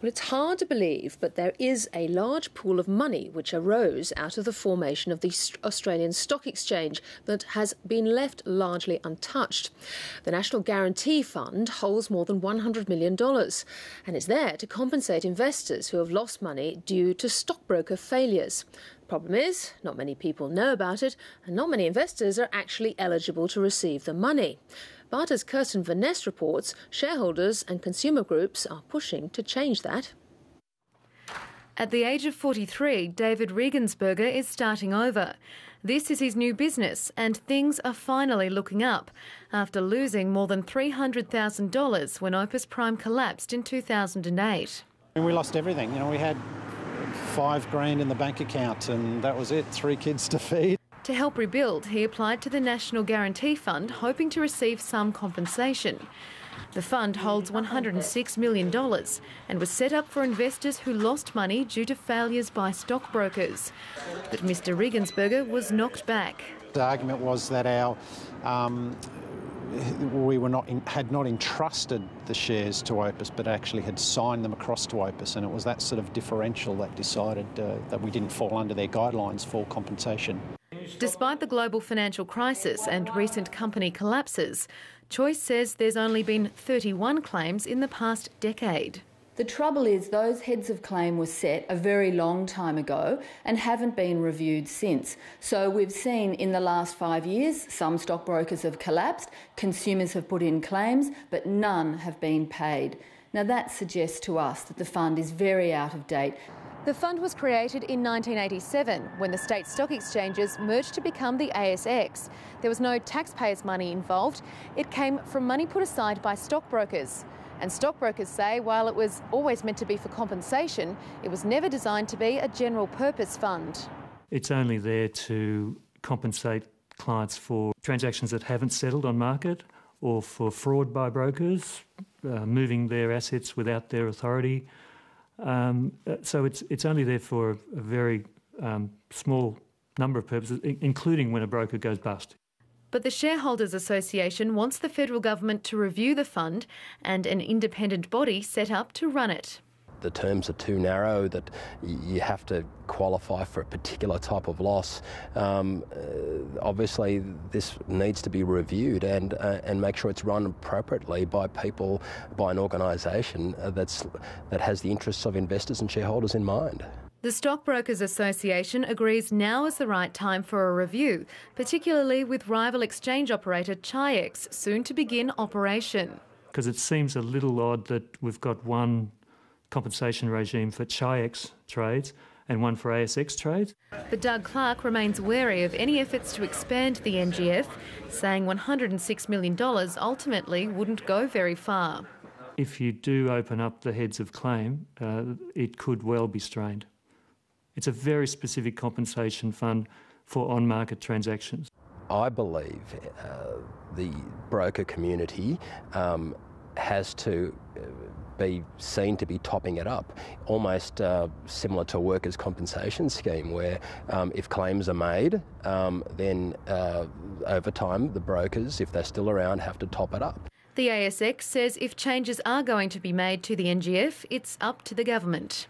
Well, it's hard to believe, but there is a large pool of money which arose out of the formation of the Australian Stock Exchange that has been left largely untouched. The National Guarantee Fund holds more than $100 million and is there to compensate investors who have lost money due to stockbroker failures. The problem is, not many people know about it and not many investors are actually eligible to receive the money. But as Kirsten Van Ness reports, shareholders and consumer groups are pushing to change that. At the age of 43, David Regensberger is starting over. This is his new business and things are finally looking up after losing more than $300,000 when Opus Prime collapsed in 2008. And we lost everything. We had $5,000 in the bank account and that was it, 3 kids to feed. To help rebuild, he applied to the National Guarantee Fund, hoping to receive some compensation. The fund holds $106 million and was set up for investors who lost money due to failures by stockbrokers. But Mr Regensberger was knocked back. The argument was that we had not entrusted the shares to Opus, but actually had signed them across to Opus, and it was that sort of differential that decided that we didn't fall under their guidelines for compensation. Despite the global financial crisis and recent company collapses, Choice says there's only been 31 claims in the past decade. The trouble is those heads of claim were set a very long time ago and haven't been reviewed since. So we've seen in the last 5 years some stockbrokers have collapsed, consumers have put in claims, but none have been paid. Now that suggests to us that the fund is very out of date. The fund was created in 1987 when the state stock exchanges merged to become the ASX. There was no taxpayers' money involved. It came from money put aside by stockbrokers. And stockbrokers say while it was always meant to be for compensation, it was never designed to be a general purpose fund. It's only there to compensate clients for transactions that haven't settled on market or for fraud by brokers, moving their assets without their authority. So it's only there for a very small number of purposes, including when a broker goes bust. But the Shareholders Association wants the federal government to review the fund and an independent body set up to run it. The terms are too narrow, that you have to qualify for a particular type of loss. Obviously, this needs to be reviewed and make sure it's run appropriately by people, by an organisation that has the interests of investors and shareholders in mind. The Stockbrokers Association agrees now is the right time for a review, particularly with rival exchange operator Chi-X soon to begin operation. Because it seems a little odd that we've got one compensation regime for Chi-X trades and one for ASX trades. But Doug Clark remains wary of any efforts to expand the NGF, saying $106 million ultimately wouldn't go very far. If you do open up the heads of claim, it could well be strained. It's a very specific compensation fund for on-market transactions. I believe the broker community has to be seen to be topping it up, almost similar to a workers' compensation scheme where if claims are made, then over time the brokers, if they're still around, have to top it up. The ASX says if changes are going to be made to the NGF, it's up to the government.